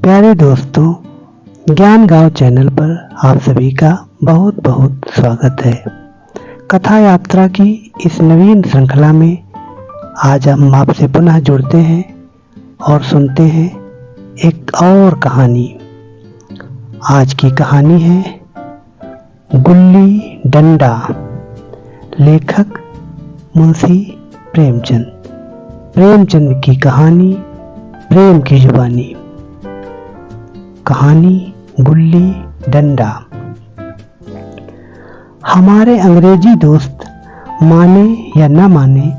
प्यारे दोस्तों, ज्ञान गांव चैनल पर आप सभी का बहुत बहुत स्वागत है। कथा यात्रा की इस नवीन श्रृंखला में आज हम आपसे पुनः जुड़ते हैं और सुनते हैं एक और कहानी। आज की कहानी है गुल्ली डंडा। लेखक मुंशी प्रेमचंद। प्रेमचंद की कहानी, प्रेम की जुबानी। कहानी गुल्ली डंडा। हमारे अंग्रेजी दोस्त माने या न माने,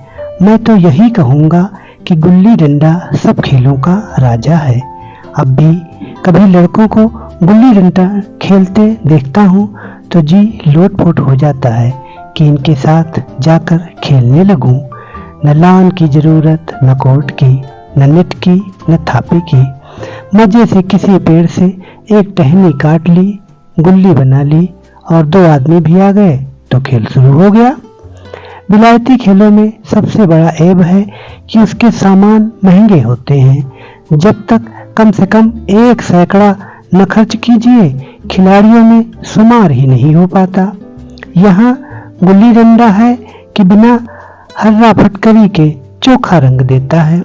मैं तो यही कहूँगा कि गुल्ली डंडा सब खेलों का राजा है। अब भी कभी लड़कों को गुल्ली डंडा खेलते देखता हूँ तो जी लोटपोट हो जाता है कि इनके साथ जाकर खेलने लगूं। न लान की जरूरत, न कोर्ट की, न नेट की, न थापे की। मजे से किसी पेड़ से एक टहनी काट ली, गुल्ली बना ली और दो आदमी भी आ गए तो खेल शुरू हो गया। विलायती खेलों में सबसे बड़ा ऐब है कि उसके सामान महंगे होते हैं। जब तक कम से कम 1 सैकड़ा न खर्च कीजिए, खिलाड़ियों में शुमार ही नहीं हो पाता। यहाँ गुल्ली डंडा है कि बिना हर्रा फटकरी के चोखा रंग देता है।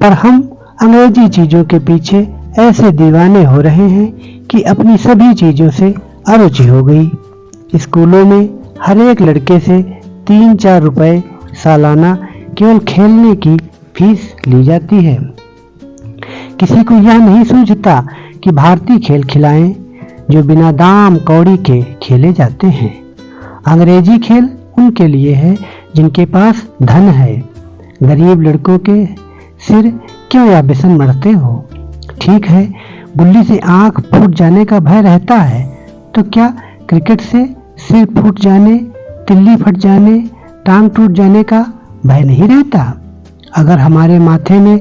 पर हम अंग्रेजी चीजों के पीछे ऐसे दीवाने हो रहे हैं कि अपनी सभी चीजों से अरुचि हो गई। स्कूलों में हर एक लड़के से 3-4 रुपए सालाना केवल खेलने की फीस ली जाती है। किसी को यह नहीं सूझता कि भारतीय खेल खिलाएं जो बिना दाम कौड़ी के खेले जाते हैं। अंग्रेजी खेल उनके लिए है जिनके पास धन है। गरीब लड़कों के सिर क्यों या बिसन मरते हो। ठीक है, गुल्ली से आंख फूट जाने का भय रहता है, तो क्या क्रिकेट से सिर फूट जाने, तिल्ली फट जाने, टांग टूट जाने का भय नहीं रहता। अगर हमारे माथे में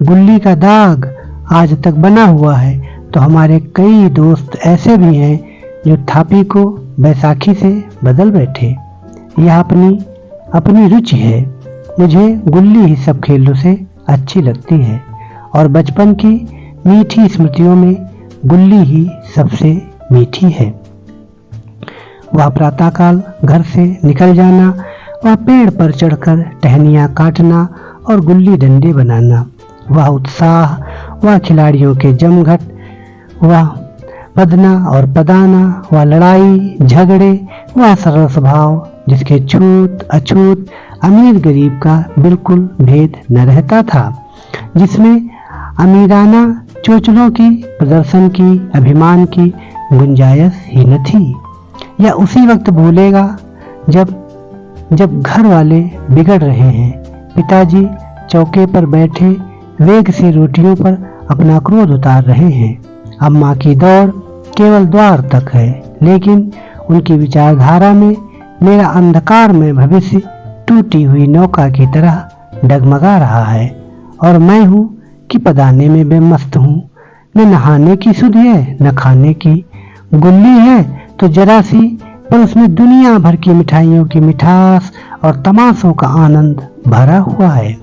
गुल्ली का दाग आज तक बना हुआ है तो हमारे कई दोस्त ऐसे भी हैं जो थापी को बैसाखी से बदल बैठे। यह अपनी रुचि है। मुझे गुल्ली ही सब खेलों से अच्छी लगती है और बचपन की मीठी स्मृतियों में गुल्ली ही सबसे मीठी है। वह प्रातःकाल घर से निकल जाना, वह पेड़ पर चढ़कर टहनियाँ काटना और गुल्ली डंडे बनाना, वह उत्साह, वह खिलाड़ियों के जमघट, वह पदना और पदाना, वह लड़ाई झगड़े, वह सरल स्वभाव जिसके छूत अछूत अमीर गरीब का बिल्कुल भेद न रहता था, जिसमें अमीराना चोचलों की, प्रदर्शन की, अभिमान की गुंजाइश ही न थी। यह उसी वक्त भूलेगा जब घर वाले बिगड़ रहे हैं। पिताजी चौके पर बैठे वेग से रोटियों पर अपना क्रोध उतार रहे हैं। अम्मा की दौड़ केवल द्वार तक है, लेकिन उनकी विचारधारा में मेरा अंधकार में भविष्य टूटी हुई नौका की तरह डगमगा रहा है और मैं हूँ कि पदाने में बेमस्त हूँ। न नहाने की सुध है, न खाने की। गुल्ली है तो जरा सी, पर उसमें दुनिया भर की मिठाइयों की मिठास और तमाशों का आनंद भरा हुआ है।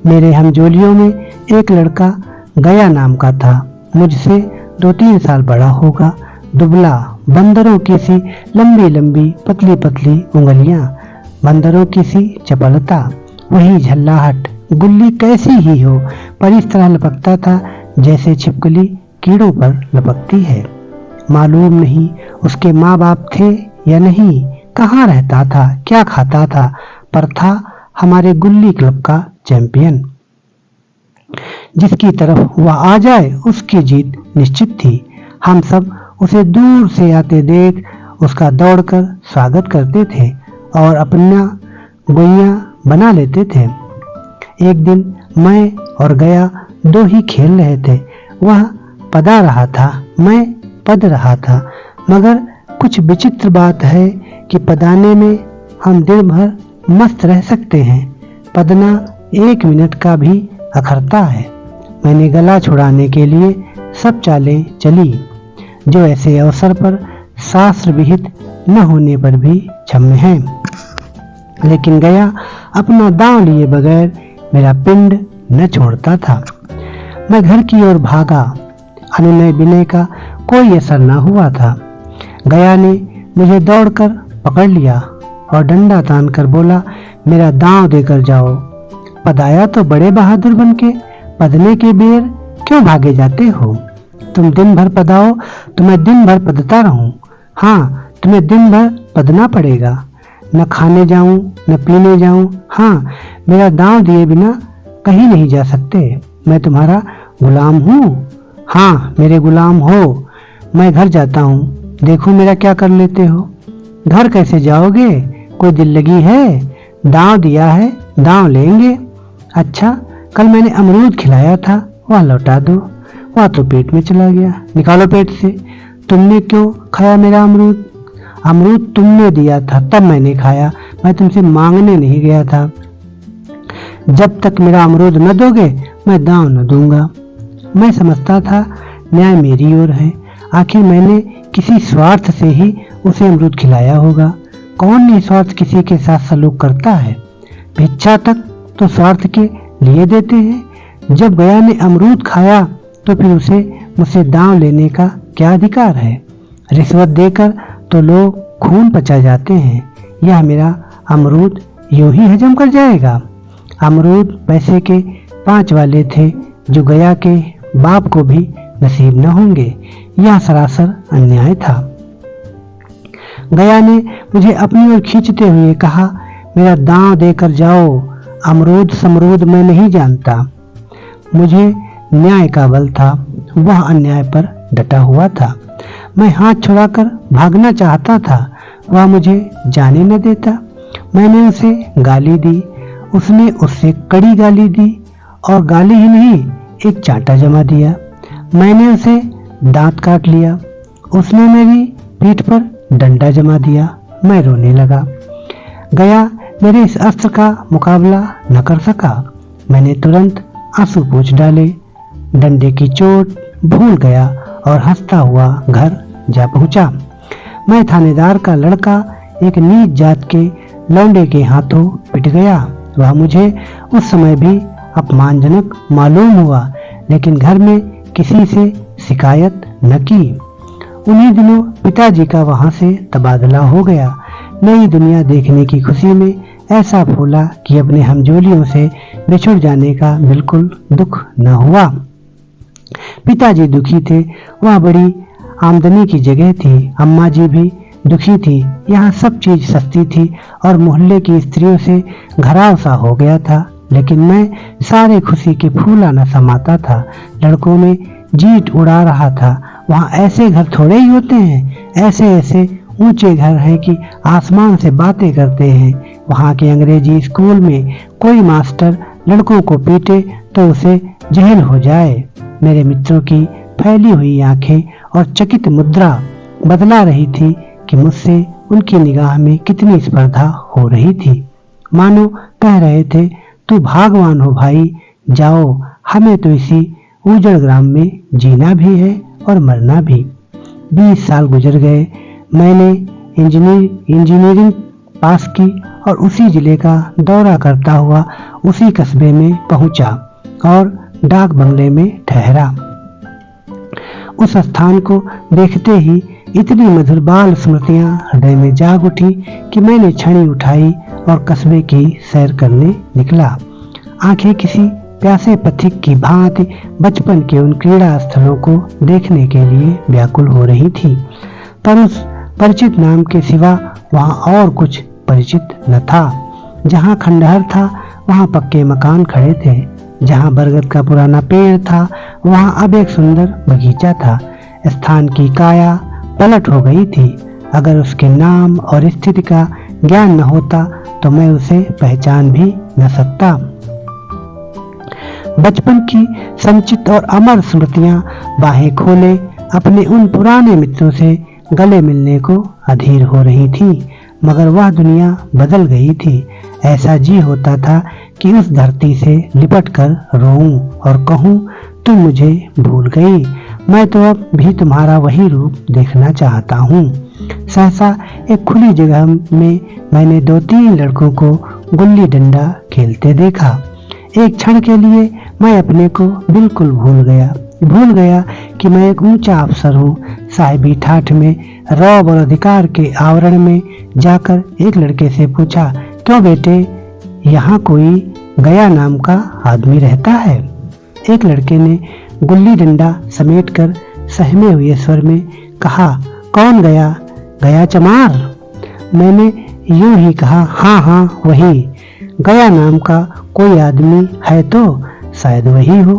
मेरे हमजोलियों में एक लड़का गया नाम का था। मुझसे 2-3 साल बड़ा होगा। दुबला, बंदरों की सी लंबी लंबी पतली पतली उंगलियां, बंदरों की सी चपलता, वही झल्लाहट। गुल्ली कैसी ही हो, पर इस तरह लपकता था जैसे छिपकली कीड़ों पर लपकती है। मालूम नहीं उसके माँ बाप थे या नहीं, कहाँ रहता था, क्या खाता था, पर था हमारे गुल्ली क्लब का चैंपियन। जिसकी तरफ वह आ जाए उसकी जीत निश्चित थी। हम सब उसे दूर से आते देख उसका दौड़कर स्वागत करते थे और अपना गोइयां बना लेते थे। एक दिन मैं और गया 2 ही खेल रहे थे। वह पदा रहा था, मैं पद रहा था। मगर कुछ विचित्र बात है कि पदाने में हम दिन भर मस्त रह सकते हैं, पदना 1 मिनट का भी अखरता है। मैंने गला छुड़ाने के लिए सब चालें चली जो ऐसे अवसर पर शास्त्र विहित न होने पर भी क्षम्य हैं, लेकिन गया अपना दांव लिए बगैर मेरा पिंड न छोड़ता था। मैं घर की ओर भागा। अनुनय विनय का कोई असर न हुआ था। गया ने मुझे दौड़कर पकड़ लिया और डंडा तानकर बोला, मेरा दांव देकर जाओ। पदाया तो बड़े बहादुर बनके, पदने के बेर क्यों भागे जाते हो? तुम दिन भर पदाओ तो मैं दिन भर पदता रहूं। हाँ, तुम्हें दिन भर पदना पड़ेगा। न खाने जाऊं न पीने जाऊं। हाँ, मेरा दांव दिए बिना कहीं नहीं जा सकते। मैं तुम्हारा गुलाम हूँ। हाँ, मेरे गुलाम हो। मैं घर जाता हूँ, देखो मेरा क्या कर लेते हो। घर कैसे जाओगे? कोई दिल लगी है? दांव दिया है, दांव लेंगे। अच्छा, कल मैंने अमरूद खिलाया था, वह लौटा दो। वह तो पेट में चला गया, निकालो पेट से। तुमने क्यों खाया मेरा अमरूद? अमरूद तुमने दिया था तब मैंने खाया, मैं तुमसे मांगने नहीं गया था। जब तक मेरा अमरूद न दोगे मैं दांव न दूंगा। मैं समझता था न्याय मेरी ओर है। आखिर मैंने किसी स्वार्थ से ही उसे अमरूद खिलाया होगा। कौन निस्वार्थ किसी के साथ सलूक करता है? भिक्षा तक तो स्वार्थ के लिए देते हैं। जब गया ने अमरूद खाया तो फिर उसे मुझसे दांव लेने का क्या अधिकार है? रिश्वत देकर तो लोग खून पचा जाते हैं। यह मेरा अमरूद यूं ही हजम कर जाएगा? अमरूद पैसे के 5 वाले थे जो गया के बाप को भी नसीब न होंगे। यह सरासर अन्याय था। गया ने मुझे अपनी ओर खींचते हुए कहा, मेरा दांव देकर जाओ। अमरूद समरूद मैं नहीं जानता। मुझे न्याय का बल था, वह अन्याय पर डटा हुआ था। मैं हाथ छुड़ाकर भागना चाहता था, वह मुझे जाने न देता। मैंने उसे गाली दी, उसने उससे कड़ी गाली दी और गाली ही नहीं एक चांटा जमा दिया। मैंने उसे दांत काट लिया, उसने मेरी पीठ पर डंडा जमा दिया। मैं रोने लगा। गया मेरे इस अस्त्र का मुकाबला न कर सका। मैंने तुरंत आंसू पोंछ डाले, डंडे की चोट भूल गया और हंसता हुआ घर जा पहुंचा। मैं थानेदार का लड़का एक नीच जात के लौंडे के हाथों पिट गया। वह मुझे उस समय भी अपमानजनक मालूम हुआ, लेकिन घर में किसी से शिकायत न की। उन्हीं दिनों पिताजी का वहां से तबादला हो गया। नई दुनिया देखने की खुशी में ऐसा फूला कि अपने हमजोलियों से बिछुड़ जाने का बिल्कुल दुख न हुआ। पिताजी दुखी थे, वह बड़ी आमदनी की जगह थी। अम्मा जी भी दुखी थी, यहाँ सब चीज सस्ती थी और मोहल्ले की स्त्रियों से घराव सा हो गया था। लेकिन मैं सारे खुशी के फूला न समाता था। लड़कों में जीट उड़ा रहा था। वहाँ ऐसे घर थोड़े ही होते हैं, ऐसे ऐसे ऊंचे घर हैं कि आसमान से बातें करते हैं। वहाँ के अंग्रेजी स्कूल में कोई मास्टर लड़कों को पीटे तो उसे जेल हो जाए। मेरे मित्रों की फैली हुई आंखें और चकित मुद्रा बदला रही थी कि मुझसे उनकी निगाह में कितनी स्पर्धा हो रही थी। मानो कह रहे थे, तू भागवान हो भाई, जाओ, हमें तो इसी उजड़ ग्राम में जीना भी है और मरना भी। 20 साल गुजर गए। मैंने इंजीनियरिंग पास की और उसी जिले का दौरा करता हुआ उसी कस्बे में पहुंचा और डाक बंगले में ठहरा। उस स्थान को देखते ही इतनी मधुर बाल स्मृतियां हृदय में जाग उठी कि मैंने छड़ी उठाई और कस्बे की सैर करने निकला। आंखें किसी प्यासे पथिक की भांति बचपन के उन क्रीड़ा स्थलों को देखने के लिए व्याकुल हो रही थी, पर उस परिचित नाम के सिवा वहां और कुछ परिचित न था। जहां खंडहर था वहां पक्के मकान खड़े थे। जहां बरगद का पुराना पेड़ था वहां अब एक सुंदर बगीचा था। स्थान की काया पलट हो गई थी। अगर उसके नाम और स्थिति का ज्ञान न होता तो मैं उसे पहचान भी न सकता। बचपन की संचित और अमर स्मृतियां बाहें खोले अपने उन पुराने मित्रों से गले मिलने को अधीर हो रही थी। मगर वह दुनिया बदल गई थी। ऐसा जी होता था कि उस धरती से लिपटकर रोऊं और कहूं, तुम मुझे भूल गई, मैं तो अब भी तुम्हारा वही रूप देखना चाहता हूँ। सहसा एक खुली जगह में मैंने 2-3 लड़कों को गुल्ली डंडा खेलते देखा। एक क्षण के लिए मैं अपने को बिल्कुल भूल गया कि मैं एक ऊंचा अफसर हूँ। साहिबी ठाठ में रौब और अधिकार के आवरण में जाकर एक लड़के से पूछा, क्यों बेटे, यहाँ कोई गया नाम का आदमी रहता है? एक लड़के ने गुल्ली डंडा समेटकर सहमे हुए स्वर में कहा, कौन गया? गया चमार। मैंने यूं ही कहा, हाँ हाँ वही। गया नाम का कोई आदमी है तो शायद वही हो।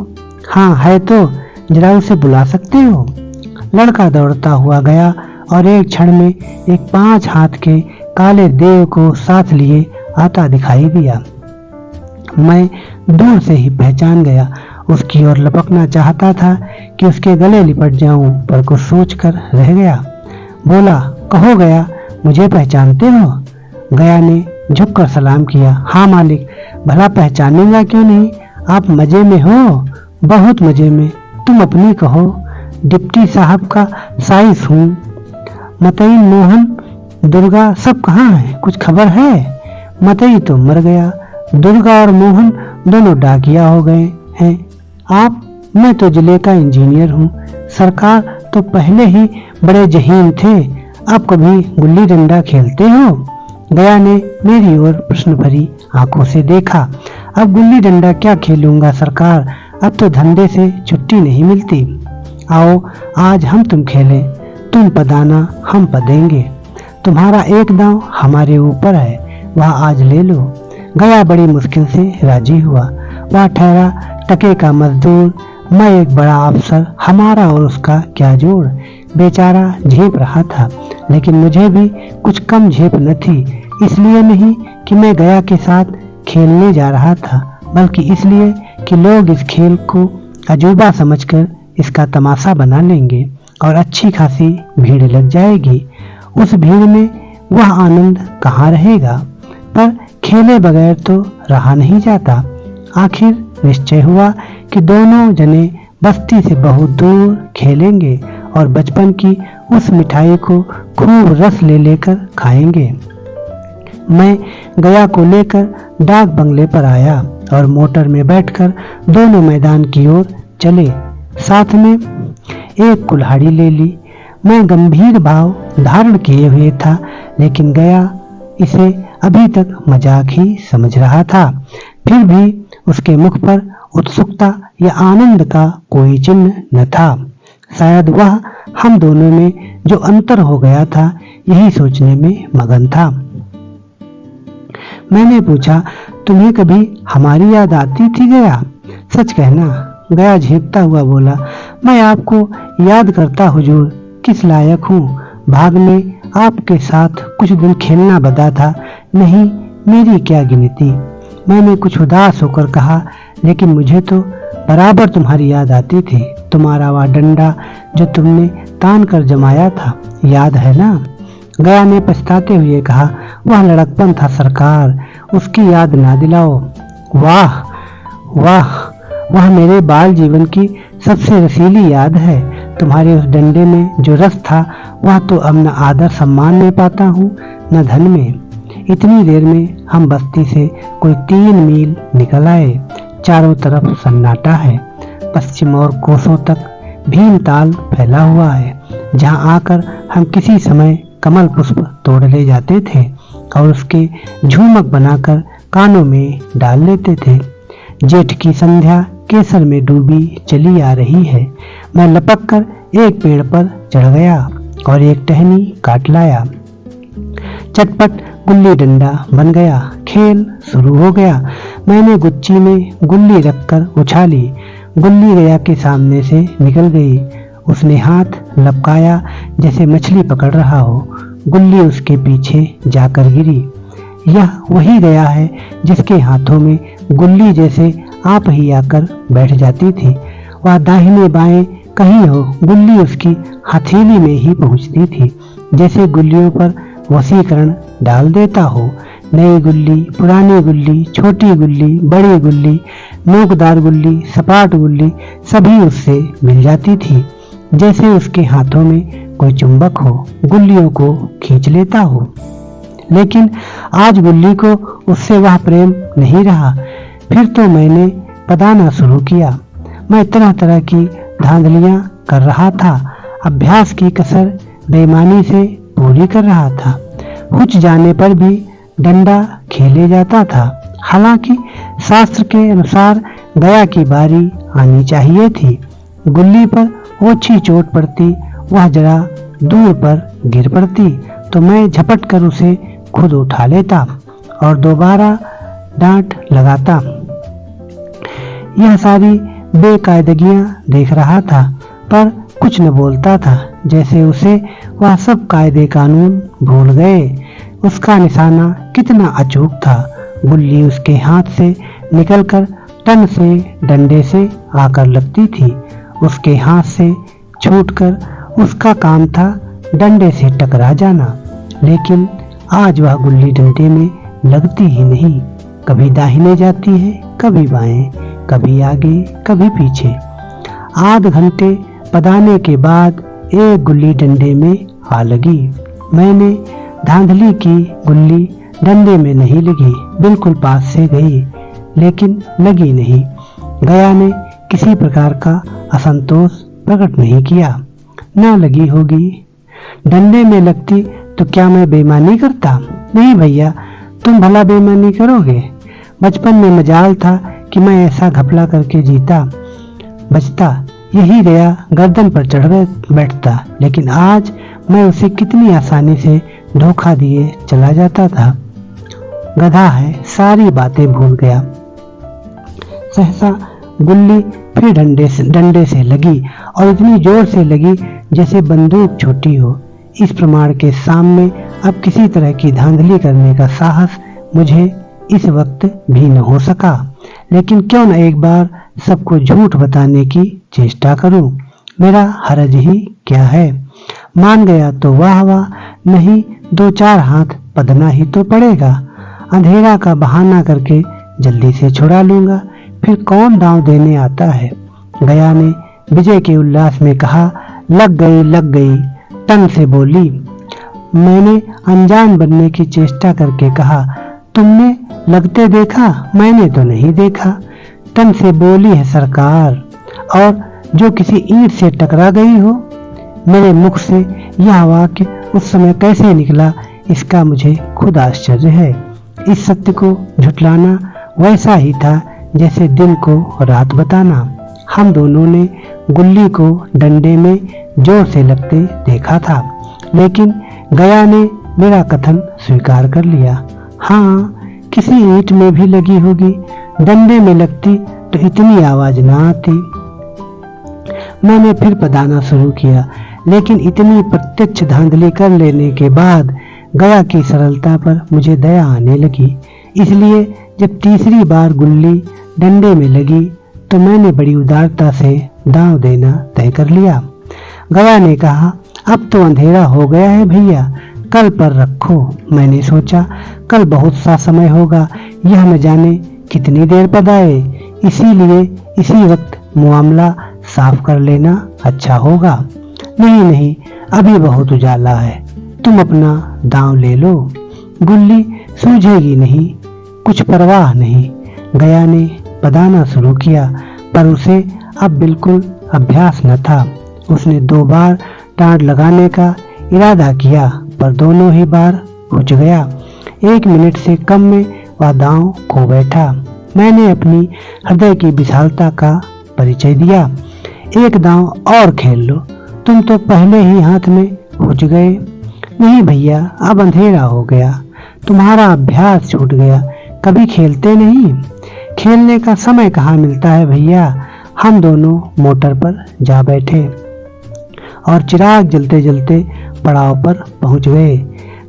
हाँ है तो जरा उसे बुला सकते हो? लड़का दौड़ता हुआ गया और एक क्षण में एक 5 हाथ के काले देव को साथ लिए आता दिखाई दिया। मैं दूर से ही पहचान गया। उसकी ओर लपकना चाहता था कि उसके गले लिपट जाऊं, पर कुछ सोचकर रह गया। बोला, कहो गया, मुझे पहचानते हो? गया ने झुककर सलाम किया। हाँ मालिक, भला पहचानेगा क्यों नहीं, आप मजे में हो? बहुत मजे में। तुम अपनी कहो। डिप्टी साहब का साइस हूँ। मतई, मोहन, दुर्गा सब कहाँ हैं? कुछ खबर है? मतई तो मर गया, दुर्गा और मोहन दोनों डाकिया हो गए हैं। आप? मैं तो जिले का इंजीनियर हूँ। सरकार तो पहले ही बड़े जहीन थे। आप कभी गुल्ली डंडा खेलते हो? गया ने मेरी ओर प्रश्न भरी आंखों से देखा। अब गुल्ली डंडा क्या खेलूंगा सरकार, अब तो धंधे से छुट्टी नहीं मिलती। आओ आज हम तुम खेलें, तुम पदाना हम पदेंगे। तुम्हारा एक दांव हमारे ऊपर है, वह आज ले लो। गया बड़ी मुश्किल से राजी हुआ। वह ठहरा टके का मजदूर, मैं एक बड़ा अफसर, हमारा और उसका क्या जोड़। बेचारा झेप रहा था, लेकिन मुझे भी कुछ कम झेप न थी। इसलिए नहीं कि मैं गया के साथ खेलने जा रहा था, बल्कि इसलिए कि लोग इस खेल को अजूबा समझकर इसका तमाशा बना लेंगे और अच्छी खासी भीड़ लग जाएगी। उस भीड़ में वह आनंद कहाँ रहेगा? पर खेले बगैर तो रहा नहीं जाता। आखिर निश्चय हुआ कि दोनों जने बस्ती से बहुत दूर खेलेंगे और बचपन की उस मिठाई को खूब रस ले लेकर खाएंगे। मैं गया को लेकर डाक बंगले पर आया और मोटर में बैठकर दोनों मैदान की ओर चले। साथ में एक कुल्हाड़ी ले ली। मैं गंभीर भाव धारण किए हुए था, लेकिन गया इसे अभी तक मजाक ही समझ रहा था। फिर भी उसके मुख पर उत्सुकता या आनंद का कोई चिन्ह न था। शायद वह हम दोनों में जो अंतर हो गया था, यही सोचने में मगन था। मैंने पूछा, तुम्हें कभी हमारी याद आती थी गया? सच कहना। गया झेपता हुआ बोला, मैं आपको याद करता हुजूर, किस लायक हूँ। भाग में आपके साथ कुछ दिन खेलना बदा था, नहीं मेरी क्या गिनती। मैंने कुछ उदास होकर कहा, लेकिन मुझे तो बराबर तुम्हारी याद आती थी। तुम्हारा वह डंडा जो तुमने तान कर जमाया था, याद है ना? गया ने पछताते हुए कहा, वह लड़कपन था सरकार, उसकी याद ना दिलाओ। वाह वाह, वह मेरे बाल जीवन की सबसे रसीली याद है। तुम्हारे उस डंडे में जो रस था, वह तो अब न आदर सम्मान में पाता हूँ, न धन में। इतनी देर में हम बस्ती से कोई 3 मील निकल आए। चारों तरफ सन्नाटा है। पश्चिम और कोसों तक भीमताल फैला हुआ है, जहाँ आकर हम किसी समय कमल पुष्प तोड़ ले जाते थे और उसके झूमक बनाकर कानों में डाल लेते थे। जेठ की संध्या केसर में डूबी चली आ रही है। मैं लपक कर एक पेड़ पर चढ़ गया और एक टहनी काट लाया। चटपट गुल्ली डंडा बन गया। खेल शुरू हो गया। मैंने गुच्ची में गुल्ली रखकर उछाली। गुल्ली गया के सामने से निकल गई। उसने हाथ लपकाया जैसे मछली पकड़ रहा हो। गुल्ली उसके पीछे जाकर गिरी। यह वही गया है जिसके हाथों में गुल्ली जैसे आप ही आकर बैठ जाती थी। वह दाहिने बाएं कहीं हो, गुल्ली उसकी हथेली में ही पहुंचती थी, जैसे गुल्लियों पर वशीकरण डाल देता हो। नई गुल्ली, पुरानी गुल्ली, छोटी गुल्ली, बड़ी गुल्ली, नोकदार गुल्ली, सपाट गुल्ली, सभी उससे मिल जाती थी, जैसे उसके हाथों में कोई चुंबक हो, गुल्लियों को खींच लेता हो। लेकिन आज गुल्ली को उससे वह प्रेम नहीं रहा। फिर तो मैंने पदाना शुरू किया। मैं तरह तरह की धांधलियां कर रहा था, अभ्यास की कसर बेईमानी से पूरी कर रहा था। हुच जाने पर भी डंडा खेले जाता था। हालांकि शास्त्र के अनुसार गया की बारी आनी चाहिए थी। गुल्ली पर ओछी चोट पड़ती, वह जरा दूर पर गिर पड़ती तो मैं झपट कर उसे खुद उठा लेता और दोबारा डांट लगाता। यह सारी बेकायदगियां देख रहा था पर कुछ न बोलता था, जैसे उसे वह सब कायदे कानून भूल गए। उसका निशाना कितना अचूक था। गुल्ली उसके हाथ से निकलकर टन से डंडे से आकर लगती थी। उसके हाथ से छूटकर उसका काम था डंडे से टकरा जाना। लेकिन आज वह गुल्ली डंडे में लगती ही नहीं। कभी दाहिने जाती है, कभी बाएं, कभी आगे, कभी पीछे। आध घंटे पदाने के बाद एक गुल्ली डंडे में आ लगी। मैंने धांधली की, गुल्ली डंडे में नहीं लगी। बिल्कुल पास से गई लेकिन लगी नहीं। गया ने किसी प्रकार का असंतोष प्रकट नहीं किया। ना लगी होगी। डंडे में लगती तो क्या मैं बेईमानी करता? नहीं भैया, तुम भला बेईमानी करोगे? बचपन में मजाल था कि मैं ऐसा घपला करके जीता बचता, यही गया गर्दन पर चढ़ बैठता। लेकिन आज मैं उसे कितनी आसानी से धोखा दिए चला जाता था। गधा है, सारी बातें भूल गया। सहसा गुल्ली फिर डंडे से लगी और इतनी जोर से लगी जैसे बंदूक छोटी हो। इस प्रमाण के सामने अब किसी तरह की धांधली करने का साहस मुझे इस वक्त भी न हो सका। लेकिन क्यों न एक बार सबको झूठ बताने की चेष्टा करूं। मेरा हरज ही क्या है। मान गया तो वाह वाह, नहीं दो चार हाथ पदना ही तो पड़ेगा। अंधेरा का बहाना करके जल्दी से छुड़ा लूंगा, फिर कौन दांव देने आता है। गया ने विजय के उल्लास में कहा, लग गई लग गई। टन से बोली। मैंने अनजान बनने की चेष्टा करके कहा, तुमने लगते देखा? मैंने तो नहीं देखा। टन से बोली है सरकार, और जो किसी ईंट से टकरा गई हो। मेरे मुख से यह वाक्य उस समय कैसे निकला, इसका मुझे खुद आश्चर्य है। इस सत्य को झुठलाना वैसा ही था जैसे दिन को रात बताना। हम दोनों ने गुल्ली को डंडे में जोर से लगते देखा था, लेकिन गया ने मेरा कथन स्वीकार कर लिया। हाँ, किसी ईंट में भी लगी होगी। डंडे में लगती तो इतनी आवाज ना आती। मैंने फिर पदाना शुरू किया, लेकिन इतनी प्रत्यक्ष धांधली कर लेने के बाद गया की सरलता पर मुझे दया आने लगी। इसलिए जब तीसरी बार गुल्ली डंडे में लगी तो मैंने बड़ी उदारता से दांव देना तय कर लिया। गया ने कहा, अब तो अंधेरा हो गया है भैया, कल पर रखो। मैंने सोचा कल बहुत सा समय होगा, यह न जाने कितनी देर पदाए, इसीलिए इसी वक्त मामला साफ कर लेना अच्छा होगा। नहीं नहीं, अभी बहुत उजाला है, तुम अपना दांव ले लो, गुल्ली सूझेगी नहीं, कुछ परवाह नहीं। गया ने पदाना शुरू किया, पर उसे अब बिल्कुल अभ्यास न था। उसने 2 बार टाँड लगाने का इरादा किया, पर दोनों ही बार हुच गया। 1 मिनट से कम में वह दांव खो बैठा। मैंने अपनी हृदय की विशालता का परिचय दिया। एक दांव और खेल लो, तुम तो पहले ही हाथ में हुच गए। नहीं भैया, अब अंधेरा हो गया, तुम्हारा अभ्यास छूट गया, कभी खेलते नहीं। खेलने का समय कहाँ मिलता है भैया। हम दोनों मोटर पर जा बैठे और चिराग जलते जलते पड़ाव पर पहुंच गए।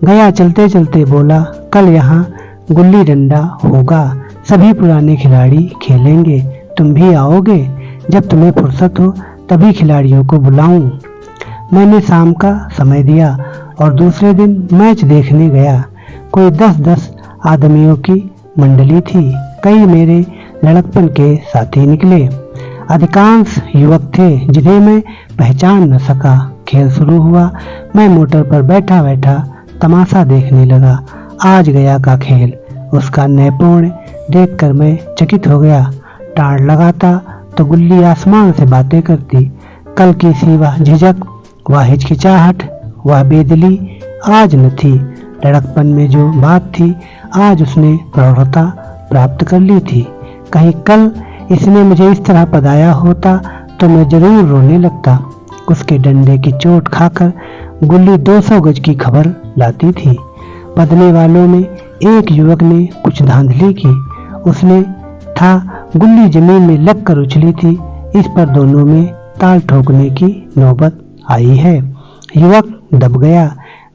गया चलते चलते बोला, कल यहाँ गुल्ली डंडा होगा, सभी पुराने खिलाड़ी खेलेंगे, तुम भी आओगे? जब तुम्हें फुर्सत हो तभी खिलाड़ियों को बुलाऊं। मैंने शाम का समय दिया और दूसरे दिन मैच देखने गया। कोई 10-10 आदमियों की मंडली थी। कई मेरे लड़कपन के साथी निकले। अधिकांश युवक थे जिन्हें मैं पहचान न सका। खेल शुरू हुआ। मैं मोटर पर बैठा बैठा तमाशा देखने लगा। आज गया का खेल, उसका नैपुण्य देखकर मैं चकित हो गया। टाड़ लगाता तो गुल्ली आसमान से बातें करती। कल की सी वह झिझक, वह हिचकिचाहट, वह बेदिली आज न थी। लड़कपन में जो बात थी आज उसने प्रौढ़ता प्राप्त कर ली थी। कहीं कल इसने मुझे इस तरह पदाया होता तो मैं जरूर रोने लगता। उसके डंडे की चोट खाकर गुल्ली 200 गज की खबर लाती थी। पदने वालों में एक युवक ने कुछ धांधली की। उसने था गुल्ली जमीन में लगकर उछली थी। इस पर दोनों में ताल ठोकने की नौबत आई है। युवक दब गया।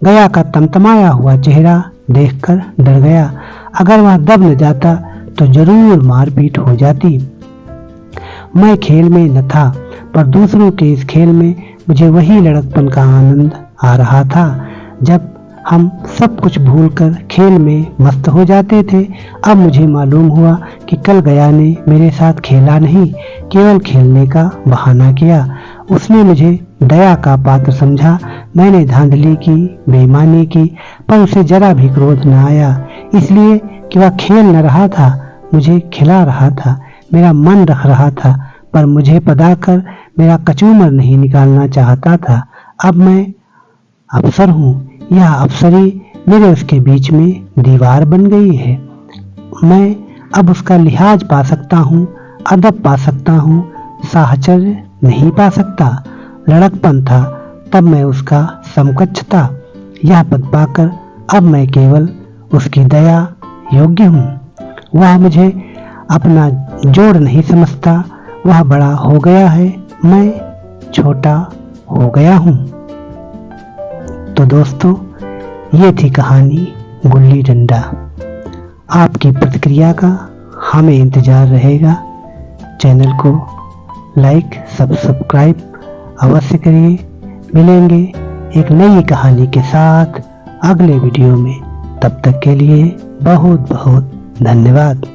गया का तमतमाया हुआ चेहरा देखकर डर गया। अगर वह दब न जाता तो जरूर मारपीट हो जाती। मैं खेल में न था, पर दूसरों के इस खेल में मुझे वही लड़कपन का आनंद आ रहा था जब हम सब कुछ भूलकर खेल में मस्त हो जाते थे। अब मुझे मालूम हुआ कि कल गया ने मेरे साथ खेला नहीं, केवल खेलने का बहाना किया। उसने मुझे दया का पात्र समझा। मैंने धांधली की, बेईमानी की, पर उसे जरा भी क्रोध न आया, इसलिए कि वह खेल न रहा था, मुझे खिला रहा था, मेरा मन रख रहा था, पर मुझे पदाकर मेरा कचूमर नहीं निकालना चाहता था। अब मैं अफसर हूँ, यह अफसरी मेरे उसके बीच में दीवार बन गई है। मैं अब उसका लिहाज पा सकता हूँ, अदब पा सकता हूँ, साहचर्य नहीं पा सकता। लड़कपन था तब मैं उसका समकक्ष था। यह पद पाकर अब मैं केवल उसकी दया योग्य हूँ। वह मुझे अपना जोड़ नहीं समझता। वह बड़ा हो गया है, मैं छोटा हो गया हूँ। तो दोस्तों, ये थी कहानी गुल्ली डंडा। आपकी प्रतिक्रिया का हमें इंतजार रहेगा। चैनल को लाइक सब्सक्राइब अवश्य करिए। मिलेंगे एक नई कहानी के साथ अगले वीडियो में। तब तक के लिए बहुत बहुत धन्यवाद।